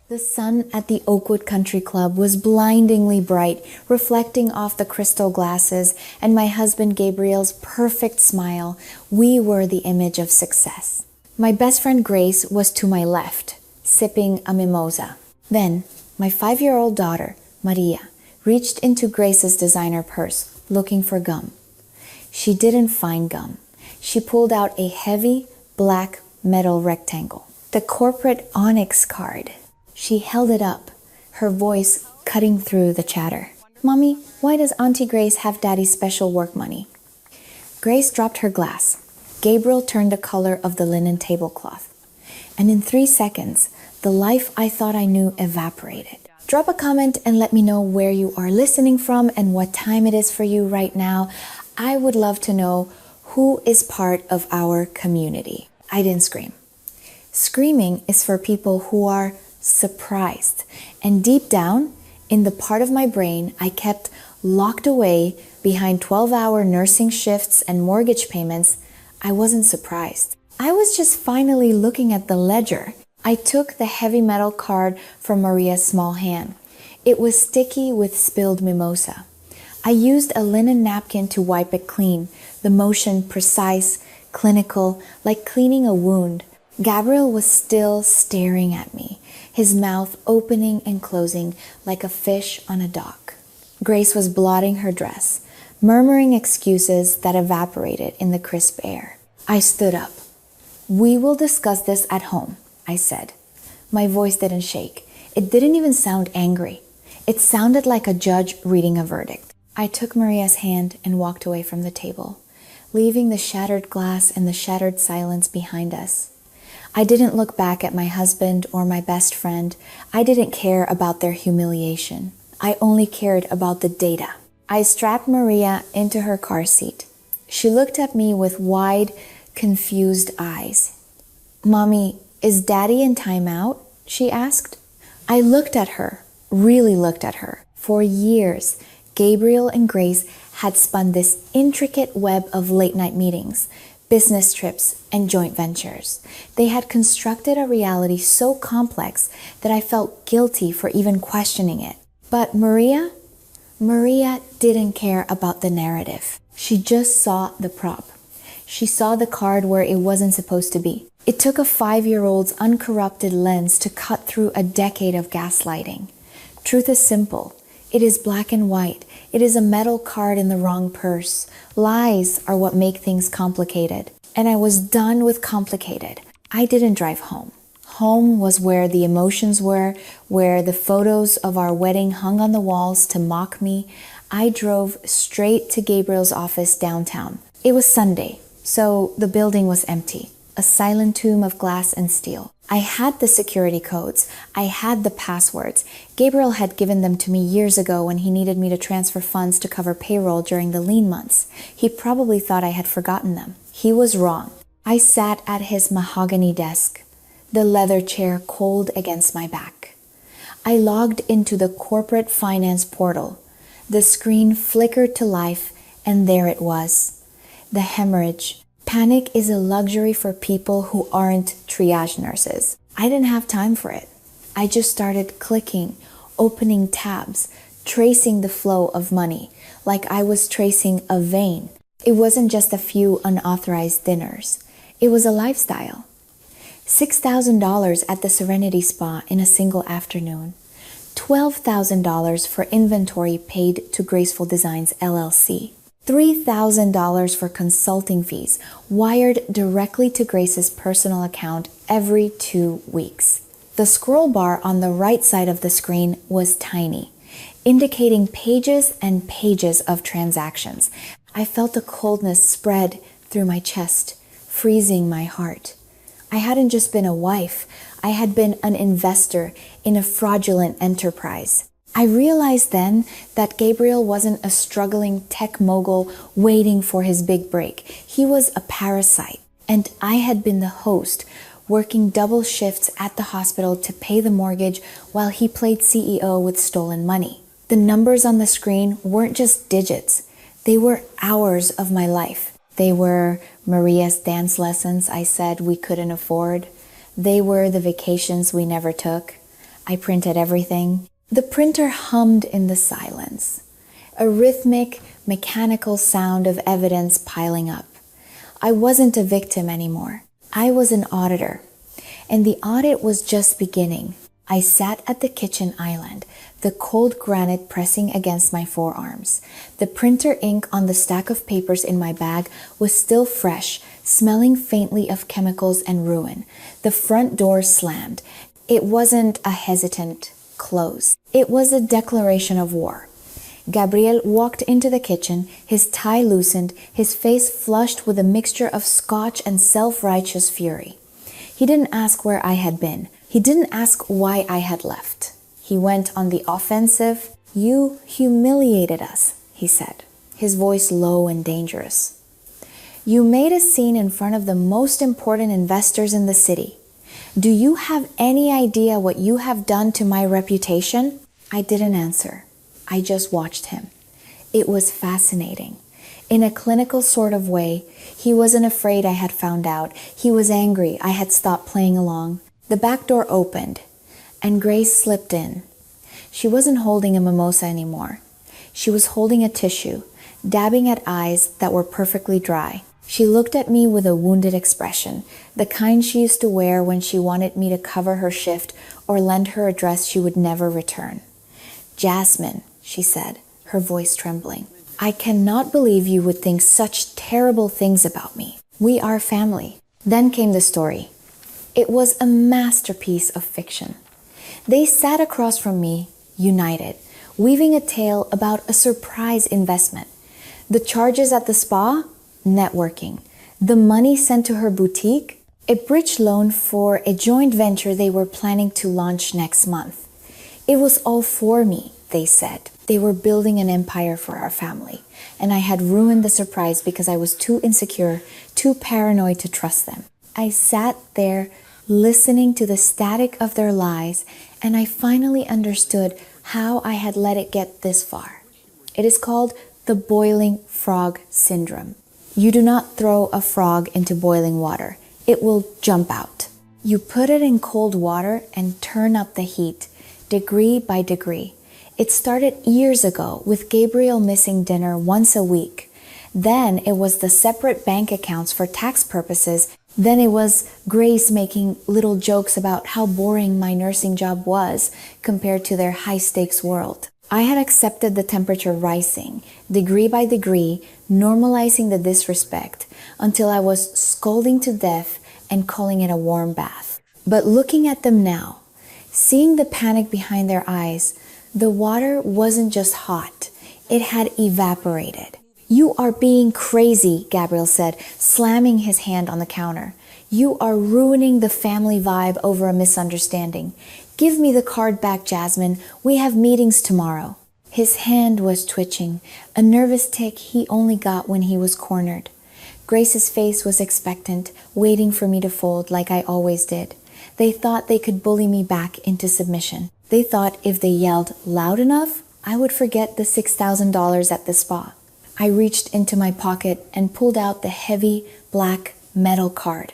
The sun at the Oakwood Country Club was blindingly bright, reflecting off the crystal glasses, and my husband Gabriel's perfect smile. We were the image of success. My best friend Grace was to my left, sipping a mimosa. Then, my 5-year-old daughter, Maria, reached into Grace's designer purse, looking for gum. She didn't find gum. She pulled out a heavy, black metal rectangle, the corporate Onyx card. She held it up, her voice cutting through the chatter. "Mommy, why does Auntie Grace have Daddy's special work money?" Grace dropped her glass. Gabriel turned the color of the linen tablecloth. And in 3 seconds, the life I thought I knew evaporated. Drop a comment and let me know where you are listening from and what time it is for you right now. I would love to know who is part of our community. I didn't scream. Screaming is for people who are surprised. And deep down, in the part of my brain I kept locked away behind 12-hour nursing shifts and mortgage payments, I wasn't surprised. I was just finally looking at the ledger. I took the heavy metal card from Maria's small hand. It was sticky with spilled mimosa. I used a linen napkin to wipe it clean, the motion precise, clinical, like cleaning a wound. Gabriel was still staring at me, his mouth opening and closing like a fish on a dock. Grace was blotting her dress, murmuring excuses that evaporated in the crisp air. I stood up. "We will discuss this at home," I said. My voice didn't shake. It didn't even sound angry. It sounded like a judge reading a verdict. I took Maria's hand and walked away from the table, leaving the shattered glass and the shattered silence behind us. I didn't look back at my husband or my best friend. I didn't care about their humiliation. I only cared about the data. I strapped Maria into her car seat. She looked at me with wide, confused eyes. "Mommy, is Daddy in timeout?" she asked. I looked at her, really looked at her. For years, Gabriel and Grace had spun this intricate web of late-night meetings, business trips, and joint ventures. They had constructed a reality so complex that I felt guilty for even questioning it. But Maria didn't care about the narrative. She just saw the prop. She saw the card where it wasn't supposed to be. It took a 5-year-old's uncorrupted lens to cut through a decade of gaslighting. Truth is simple. It is black and white. It is a metal card in the wrong purse. Lies are what make things complicated. And I was done with complicated. I didn't drive home. Home was where the emotions were, where the photos of our wedding hung on the walls to mock me. I drove straight to Gabriel's office downtown. It was Sunday, so the building was empty. A silent tomb of glass and steel. I had the security codes. I had the passwords. Gabriel had given them to me years ago when he needed me to transfer funds to cover payroll during the lean months. He probably thought I had forgotten them. He was wrong. I sat at his mahogany desk, the leather chair cold against my back. I logged into the corporate finance portal. The screen flickered to life, and there it was. The hemorrhage. Panic is a luxury for people who aren't triage nurses. I didn't have time for it. I just started clicking, opening tabs, tracing the flow of money, like I was tracing a vein. It wasn't just a few unauthorized dinners. It was a lifestyle. $6,000 at the Serenity Spa in a single afternoon. $12,000 for inventory paid to Graceful Designs LLC. $3,000 for consulting fees wired directly to Grace's personal account every 2 weeks. The scroll bar on the right side of the screen was tiny, indicating pages and pages of transactions. I felt a coldness spread through my chest, freezing my heart. I hadn't just been a wife, I had been an investor in a fraudulent enterprise. I realized then that Gabriel wasn't a struggling tech mogul waiting for his big break. He was a parasite, and I had been the host, working double shifts at the hospital to pay the mortgage while he played CEO with stolen money. The numbers on the screen weren't just digits. They were hours of my life. They were Maria's dance lessons I said we couldn't afford. They were the vacations we never took. I printed everything. The printer hummed in the silence, a rhythmic, mechanical sound of evidence piling up. I wasn't a victim anymore. I was an auditor, and the audit was just beginning. I sat at the kitchen island, the cold granite pressing against my forearms. The printer ink on the stack of papers in my bag was still fresh, smelling faintly of chemicals and ruin. The front door slammed. It wasn't a hesitant close. It was a declaration of war. Gabriel walked into the kitchen, his tie loosened, his face flushed with a mixture of scotch and self-righteous fury. He didn't ask where I had been. He didn't ask why I had left. He went on the offensive. "You humiliated us," he said, his voice low and dangerous. "You made a scene in front of the most important investors in the city. Do you have any idea what you have done to my reputation?" I didn't answer. I just watched him. It was fascinating. In a clinical sort of way, he wasn't afraid I had found out. He was angry I had stopped playing along. The back door opened, and Grace slipped in. She wasn't holding a mimosa anymore. She was holding a tissue, dabbing at eyes that were perfectly dry. She looked at me with a wounded expression, the kind she used to wear when she wanted me to cover her shift or lend her a dress she would never return. "Jasmine," she said, her voice trembling, "I cannot believe you would think such terrible things about me. We are family." Then came the story. It was a masterpiece of fiction. They sat across from me, united, weaving a tale about a surprise investment. The charges at the spa? Networking. The money sent to her boutique? A bridge loan for a joint venture they were planning to launch next month. It was all for me, they said. They were building an empire for our family, and I had ruined the surprise because I was too insecure, too paranoid to trust them. I sat there listening to the static of their lies, and I finally understood how I had let it get this far. It is called the boiling frog syndrome. You do not throw a frog into boiling water. It will jump out. You put it in cold water and turn up the heat, degree by degree. It started years ago with Gabriel missing dinner once a week. Then it was the separate bank accounts for tax purposes. Then it was Grace making little jokes about how boring my nursing job was compared to their high-stakes world. I had accepted the temperature rising, degree by degree, normalizing the disrespect, until I was scalding to death and calling it a warm bath. But looking at them now, seeing the panic behind their eyes, the water wasn't just hot, it had evaporated. "You are being crazy," Gabriel said, slamming his hand on the counter. "You are ruining the family vibe over a misunderstanding. Give me the card back, Jasmine. We have meetings tomorrow." His hand was twitching, a nervous tic he only got when he was cornered. Grace's face was expectant, waiting for me to fold like I always did. They thought they could bully me back into submission. They thought if they yelled loud enough, I would forget the $6,000 at the spa. I reached into my pocket and pulled out the heavy, black, metal card.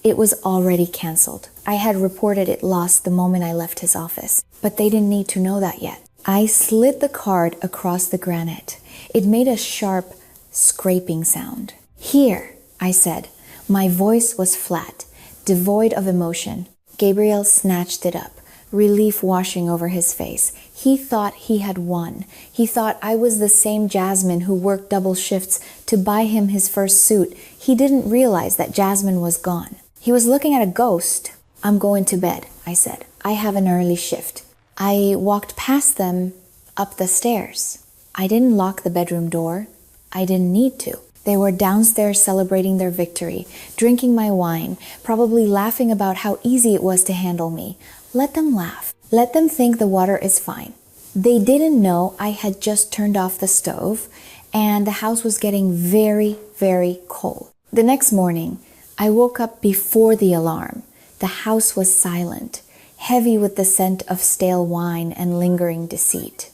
It was already canceled. I had reported it lost the moment I left his office, but they didn't need to know that yet. I slid the card across the granite. It made a sharp, scraping sound. "Here," I said. My voice was flat, devoid of emotion. Gabriel snatched it up, relief washing over his face. He thought he had won. He thought I was the same Jasmine who worked double shifts to buy him his first suit. He didn't realize that Jasmine was gone. He was looking at a ghost. "I'm going to bed," I said. "I have an early shift." I walked past them up the stairs. I didn't lock the bedroom door. I didn't need to. They were downstairs celebrating their victory, drinking my wine, probably laughing about how easy it was to handle me. Let them laugh. Let them think the water is fine. They didn't know I had just turned off the stove and the house was getting very, very cold. The next morning, I woke up before the alarm. The house was silent, heavy with the scent of stale wine and lingering deceit.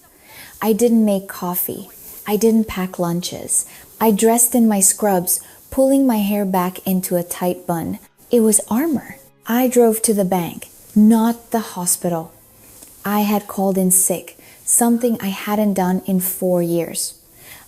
I didn't make coffee. I didn't pack lunches. I dressed in my scrubs, pulling my hair back into a tight bun. It was armor. I drove to the bank, not the hospital. I had called in sick, something I hadn't done in 4 years.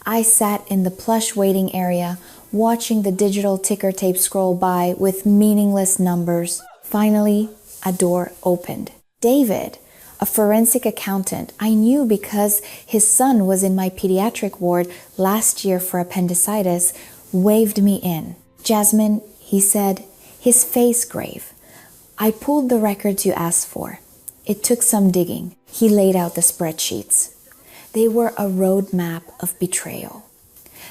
I sat in the plush waiting area, watching the digital ticker tape scroll by with meaningless numbers. Finally, a door opened. David, a forensic accountant I knew because his son was in my pediatric ward last year for appendicitis, waved me in. "Jasmine," he said, his face grave. "I pulled the records you asked for. It took some digging." He laid out the spreadsheets. They were a roadmap of betrayal.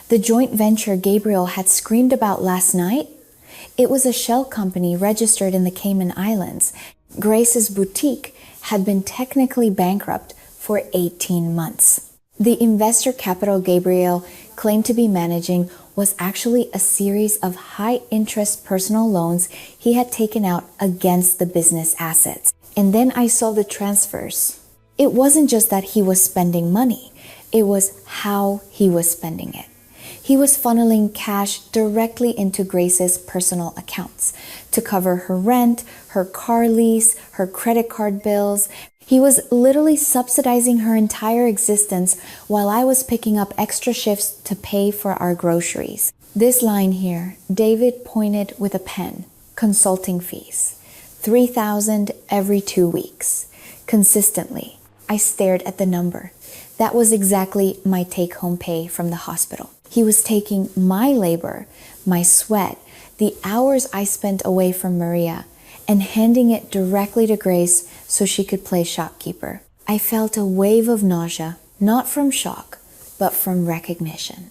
The joint venture Gabriel had screamed about last night? It was a shell company registered in the Cayman Islands. Grace's boutique had been technically bankrupt for 18 months. The investor capital Gabriel claimed to be managing was actually a series of high-interest personal loans he had taken out against the business assets. And then I saw the transfers. It wasn't just that he was spending money, it was how he was spending it. He was funneling cash directly into Grace's personal accounts to cover her rent, her car lease, her credit card bills. He was literally subsidizing her entire existence while I was picking up extra shifts to pay for our groceries. This line here, David pointed with a pen, consulting fees. $3,000 every 2 weeks. Consistently. I stared at the number. That was exactly my take-home pay from the hospital. He was taking my labor, my sweat, the hours I spent away from Maria, and handing it directly to Grace so she could play shopkeeper. I felt a wave of nausea, not from shock, but from recognition.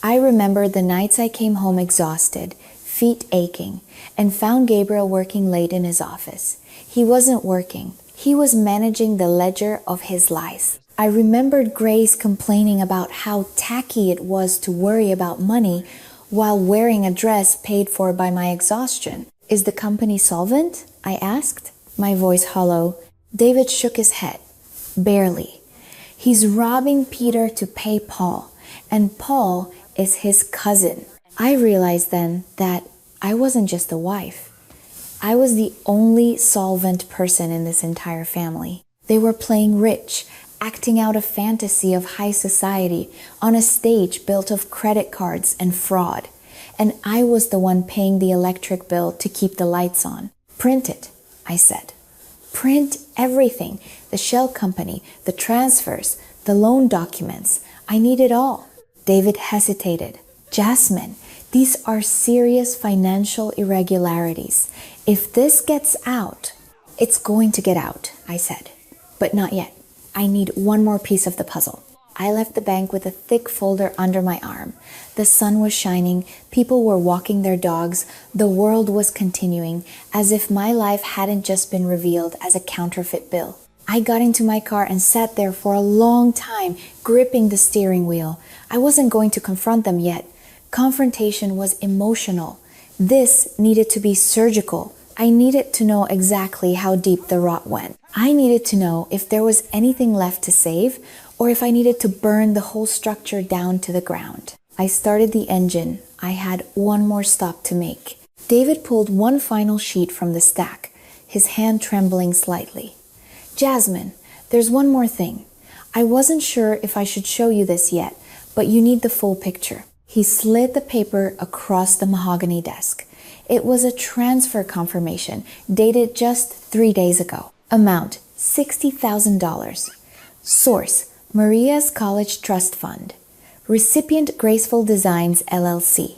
I remember the nights I came home exhausted, feet aching, and found Gabriel working late in his office. He wasn't working. He was managing the ledger of his life. I remembered Grace complaining about how tacky it was to worry about money while wearing a dress paid for by my exhaustion. "Is the company solvent?" I asked, my voice hollow. David shook his head. "Barely. He's robbing Peter to pay Paul, and Paul is his cousin." I realized then that I wasn't just a wife. I was the only solvent person in this entire family. They were playing rich, acting out a fantasy of high society on a stage built of credit cards and fraud. And I was the one paying the electric bill to keep the lights on. "Print it," I said. "Print everything. The shell company, the transfers, the loan documents. I need it all." David hesitated. "Jasmine, these are serious financial irregularities. If this gets out..." "It's going to get out," I said. "But not yet. I need one more piece of the puzzle." I left the bank with a thick folder under my arm. The sun was shining, people were walking their dogs, the world was continuing, as if my life hadn't just been revealed as a counterfeit bill. I got into my car and sat there for a long time, gripping the steering wheel. I wasn't going to confront them yet. Confrontation was emotional. This needed to be surgical. I needed to know exactly how deep the rot went. I needed to know if there was anything left to save, or if I needed to burn the whole structure down to the ground. I started the engine. I had one more stop to make. David pulled one final sheet from the stack, his hand trembling slightly. "Jasmine, there's one more thing. I wasn't sure if I should show you this yet, but you need the full picture." He slid the paper across the mahogany desk. It was a transfer confirmation, dated just 3 days ago. Amount, $60,000. Source, Maria's College Trust Fund. Recipient, Graceful Designs, LLC.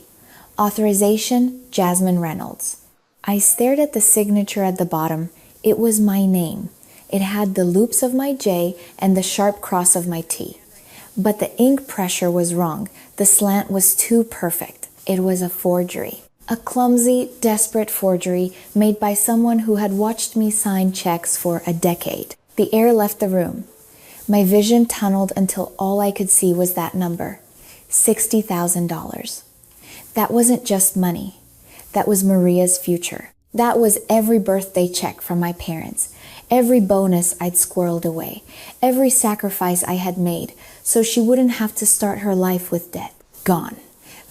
Authorization, Jasmine Reynolds. I stared at the signature at the bottom. It was my name. It had the loops of my J and the sharp cross of my T. But the ink pressure was wrong. The slant was too perfect. It was a forgery. A clumsy, desperate forgery made by someone who had watched me sign checks for a decade. The air left the room. My vision tunneled until all I could see was that number, $60,000. That wasn't just money. That was Maria's future. That was every birthday check from my parents, every bonus I'd squirreled away, every sacrifice I had made so she wouldn't have to start her life with debt. Gone.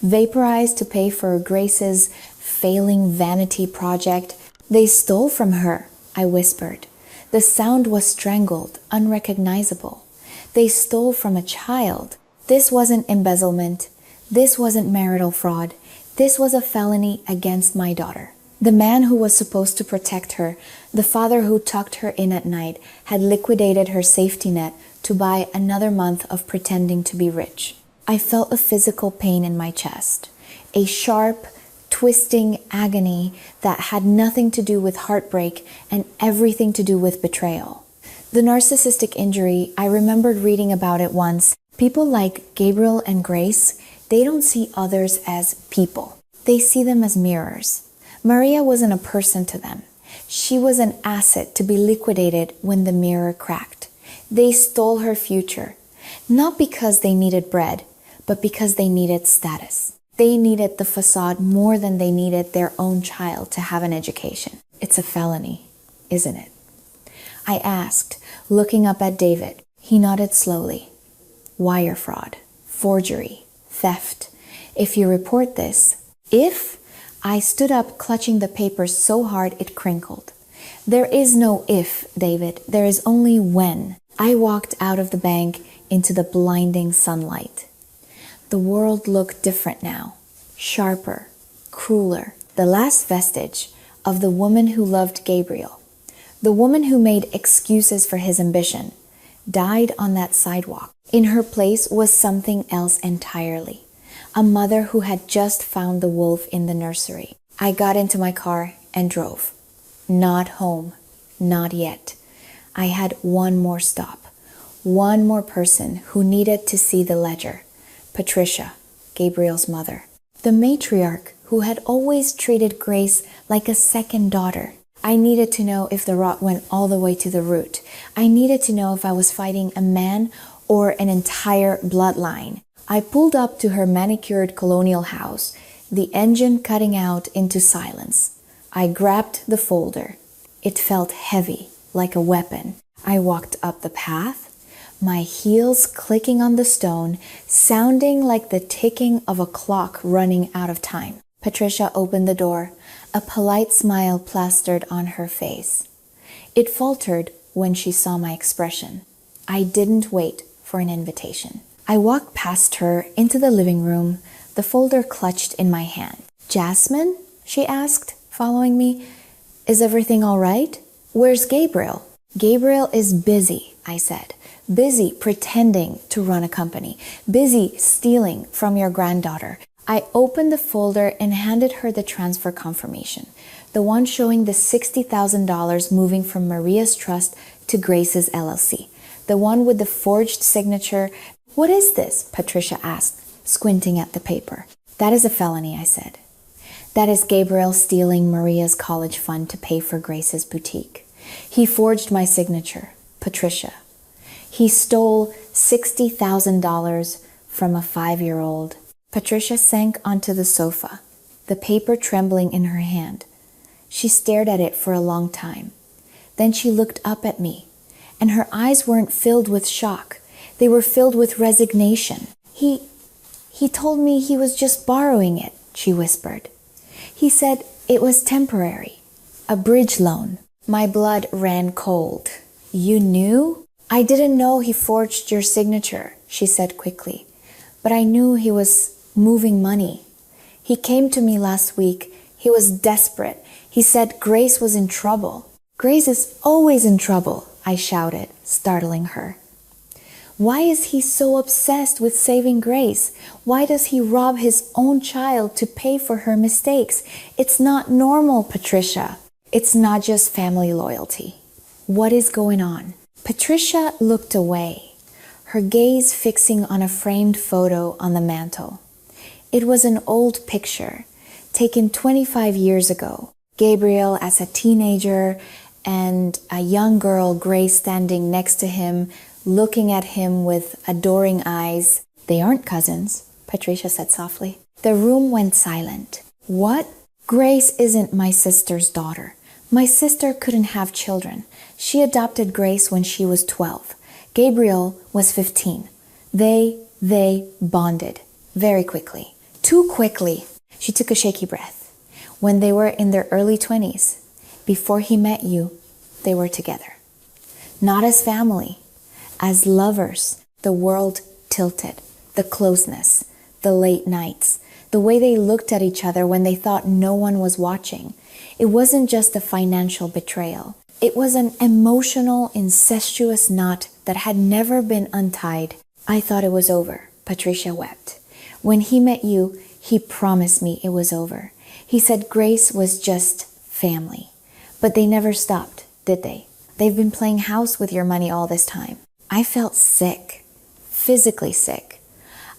Vaporized to pay for Grace's failing vanity project. "They stole from her," I whispered. The sound was strangled, unrecognizable. They stole from a child. This wasn't embezzlement. This wasn't marital fraud. This was a felony against my daughter. The man who was supposed to protect her, the father who tucked her in at night, had liquidated her safety net to buy another month of pretending to be rich. I felt a physical pain in my chest, a sharp, twisting agony that had nothing to do with heartbreak and everything to do with betrayal. The narcissistic injury, I remembered reading about it once. People like Gabriel and Grace, they don't see others as people. They see them as mirrors. Maria wasn't a person to them. She was an asset to be liquidated when the mirror cracked. They stole her future, not because they needed bread, but because they needed status. They needed the facade more than they needed their own child to have an education. It's a felony, isn't it? I asked, looking up at David. He nodded slowly. Wire fraud, forgery, theft. If you report this, I stood up, clutching the paper so hard it crinkled. There is no if, David. There is only when. I walked out of the bank into the blinding sunlight. The world looked different now, sharper, crueler. The last vestige of the woman who loved Gabriel, the woman who made excuses for his ambition, died on that sidewalk. In her place was something else entirely. A mother who had just found the wolf in the nursery. I got into my car and drove. Not home, not yet. I had one more stop, one more person who needed to see the ledger. Patricia, Gabriel's mother. The matriarch who had always treated Grace like a second daughter. I needed to know if the rot went all the way to the root. I needed to know if I was fighting a man or an entire bloodline. I pulled up to her manicured colonial house, the engine cutting out into silence. I grabbed the folder. It felt heavy, like a weapon. I walked up the path, my heels clicking on the stone, sounding like the ticking of a clock running out of time. Patricia opened the door, a polite smile plastered on her face. It faltered when she saw my expression. I didn't wait for an invitation. I walked past her into the living room, the folder clutched in my hand. Jasmine? She asked, following me. Is everything all right? Where's Gabriel? Gabriel is busy, I said. Busy pretending to run a company. Busy stealing from your granddaughter. I opened the folder and handed her the transfer confirmation. The one showing the $60,000 moving from Maria's trust to Grace's LLC. The one with the forged signature. What is this? Patricia asked, squinting at the paper. That is a felony, I said. That is Gabriel stealing Maria's college fund to pay for Grace's boutique. He forged my signature, Patricia. He stole $60,000 from a 5-year-old. Patricia sank onto the sofa, the paper trembling in her hand. She stared at it for a long time. Then she looked up at me, and her eyes weren't filled with shock. They were filled with resignation. He told me he was just borrowing it, she whispered. He said it was temporary, a bridge loan. My blood ran cold. You knew? I didn't know he forged your signature, she said quickly, but I knew he was moving money. He came to me last week. He was desperate. He said Grace was in trouble. Grace is always in trouble, I shouted, startling her. Why is he so obsessed with saving Grace? Why does he rob his own child to pay for her mistakes? It's not normal, Patricia. It's not just family loyalty. What is going on? Patricia looked away, her gaze fixing on a framed photo on the mantel. It was an old picture, taken 25 years ago. Gabriel as a teenager and a young girl, Grace, standing next to him, looking at him with adoring eyes. They aren't cousins, Patricia said softly. The room went silent. What? Grace isn't my sister's daughter. My sister couldn't have children. She adopted Grace when she was 12. Gabriel was 15. They bonded very quickly. Too quickly. She took a shaky breath. When they were in their early 20s, before he met you, they were together. not as family. As lovers, the world tilted. The closeness, the late nights, the way they looked at each other when they thought no one was watching. It wasn't just a financial betrayal. It was an emotional, incestuous knot that had never been untied. I thought it was over, Patricia wept. When he met you, he promised me it was over. He said Grace was just family. But they never stopped, did they? They've been playing house with your money all this time. I felt sick, physically sick.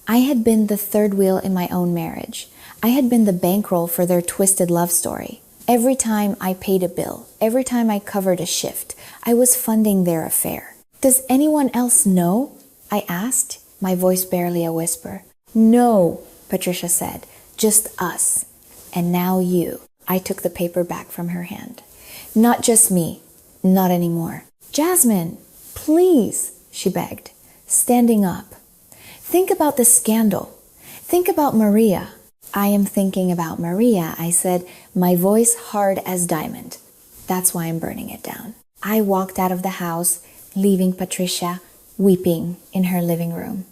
I had been the third wheel in my own marriage. I had been the bankroll for their twisted love story. Every time I paid a bill, every time I covered a shift, I was funding their affair. Does anyone else know? I asked, my voice barely a whisper. No, Patricia said, just us. And now you. I took the paper back from her hand. Not just me, not anymore. Jasmine, please, she begged, standing up. Think about the scandal. Think about Maria. I am thinking about Maria, I said, my voice hard as diamond. That's why I'm burning it down. I walked out of the house, leaving Patricia weeping in her living room.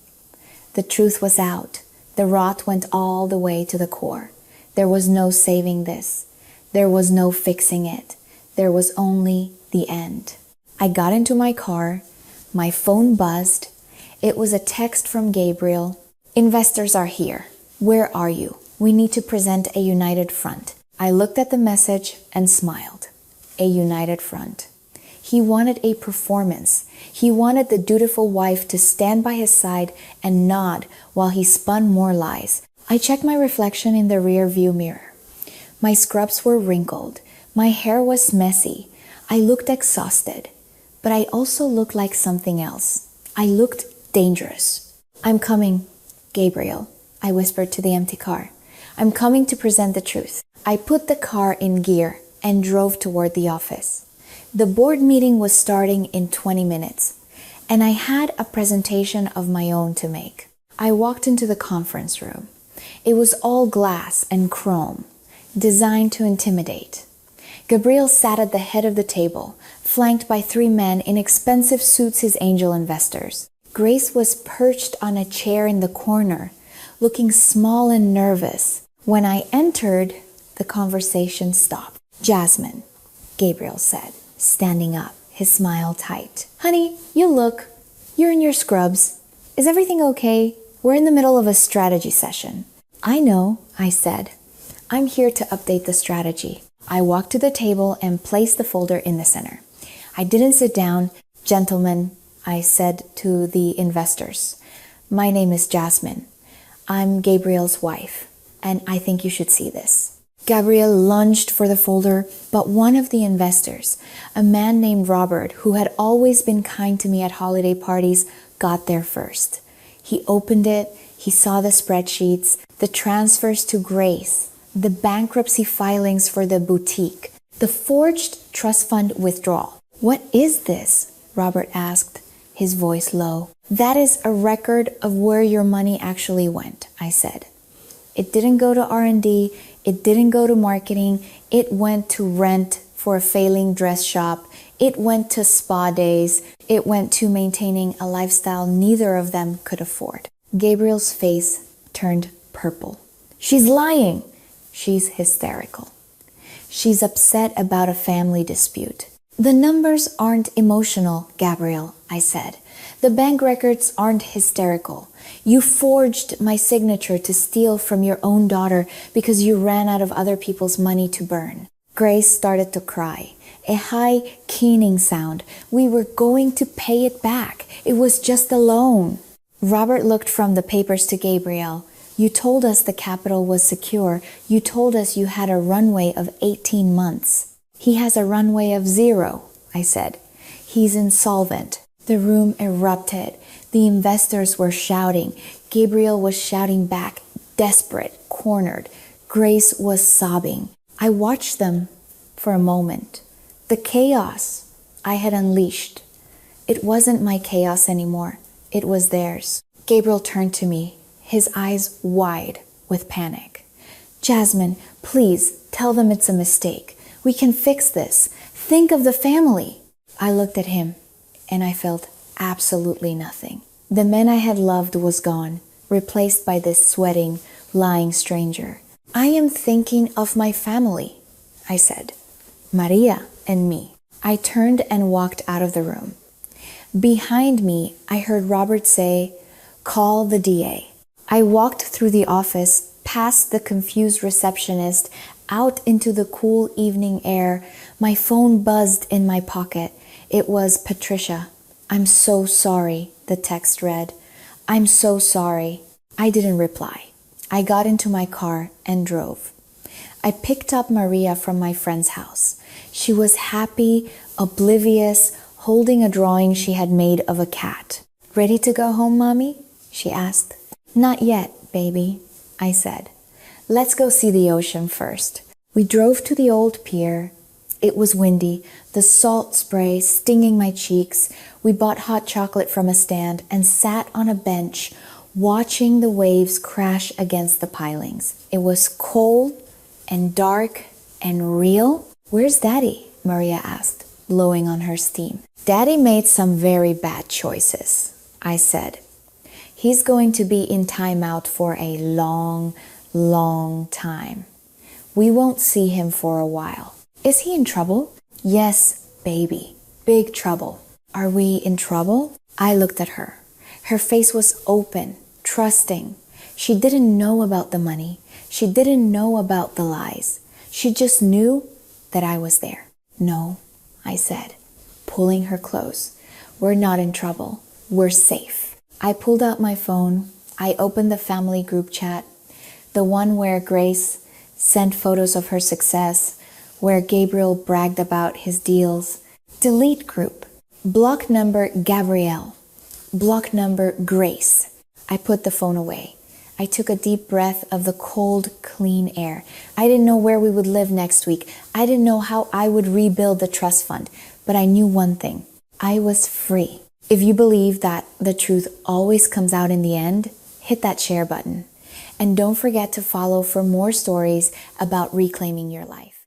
The truth was out. The rot went all the way to the core. There was no saving this. There was no fixing it. There was only the end. I got into my car. My phone buzzed. It was a text from Gabriel. Investors are here. Where are you? We need to present a united front. I looked at the message and smiled. A united front. He wanted a performance. He wanted the dutiful wife to stand by his side and nod while he spun more lies. I checked my reflection in the rear view mirror. My scrubs were wrinkled. My hair was messy. I looked exhausted. But I also looked like something else. I looked dangerous. I'm coming, Gabriel, I whispered to the empty car. I'm coming to present the truth. I put the car in gear and drove toward the office. The board meeting was starting in 20 minutes, and I had a presentation of my own to make. I walked into the conference room. It was all glass and chrome, designed to intimidate. Gabriel sat at the head of the table, flanked by 3 men in expensive suits, his angel investors. Grace was perched on a chair in the corner, looking small and nervous. When I entered, the conversation stopped. Jasmine, Gabriel said, standing up, his smile tight. Honey, you're in your scrubs. Is everything okay? We're in the middle of a strategy session. I know, I said. I'm here to update the strategy. I walked to the table and placed the folder in the center. I didn't sit down. Gentlemen, I said to the investors, my name is Jasmine. I'm Gabriel's wife, and I think you should see this. Gabriel lunged for the folder, but one of the investors, a man named Robert, who had always been kind to me at holiday parties, got there first. He opened it, he saw the spreadsheets, the transfers to Grace, the bankruptcy filings for the boutique, the forged trust fund withdrawal. What is this? Robert asked, his voice low. That is a record of where your money actually went, I said. It didn't go to R&D, it didn't go to marketing, it went to rent for a failing dress shop, it went to spa days, it went to maintaining a lifestyle neither of them could afford. Gabriel's face turned purple. She's lying. She's hysterical. She's upset about a family dispute. The numbers aren't emotional, Gabriel, I said. The bank records aren't hysterical. You forged my signature to steal from your own daughter because you ran out of other people's money to burn. Grace started to cry. A high, keening sound. We were going to pay it back. It was just a loan. Robert looked from the papers to Gabriel. You told us the capital was secure. You told us you had a runway of 18 months. He has a runway of 0, I said. He's insolvent. The room erupted. The investors were shouting. Gabriel was shouting back, desperate, cornered. Grace was sobbing. I watched them for a moment. The chaos I had unleashed. It wasn't my chaos anymore. It was theirs. Gabriel turned to me, his eyes wide with panic. Jasmine, please tell them it's a mistake. We can fix this. Think of the family. I looked at him. and I felt absolutely nothing. The man I had loved was gone, replaced by this sweating, lying stranger. I am thinking of my family, I said. Maria and me. I turned and walked out of the room. Behind me, I heard Robert say, "Call the DA." I walked through the office, past the confused receptionist, out into the cool evening air. My phone buzzed in my pocket. It was Patricia. "I'm so sorry," the text read. "I'm so sorry." I didn't reply. I got into my car and drove. I picked up Maria from my friend's house. She was happy, oblivious, holding a drawing she had made of a cat. "Ready to go home, Mommy?" she asked. "Not yet, baby," I said. "Let's go see the ocean first." We drove to the old pier. It was windy, the salt spray stinging my cheeks. We bought hot chocolate from a stand and sat on a bench, watching the waves crash against the pilings. It was cold and dark and real. "Where's Daddy?" Maria asked, blowing on her steam. "Daddy made some very bad choices," I said. "He's going to be in timeout for a long, long time. We won't see him for a while." "Is he in trouble?" "Yes, baby. Big trouble." "Are we in trouble?" I looked at her. Her face was open, trusting. She didn't know about the money. She didn't know about the lies. She just knew that I was there. "No," I said, pulling her close. "We're not in trouble. We're safe." I pulled out my phone. I opened the family group chat, the one where Grace sent photos of her success, where Gabriel bragged about his deals. Delete group. Block number Gabrielle. Block number Grace. I put the phone away. I took a deep breath of the cold, clean air. I didn't know where we would live next week. I didn't know how I would rebuild the trust fund. But I knew one thing. I was free. If you believe that the truth always comes out in the end, hit that share button. And don't forget to follow for more stories about reclaiming your life.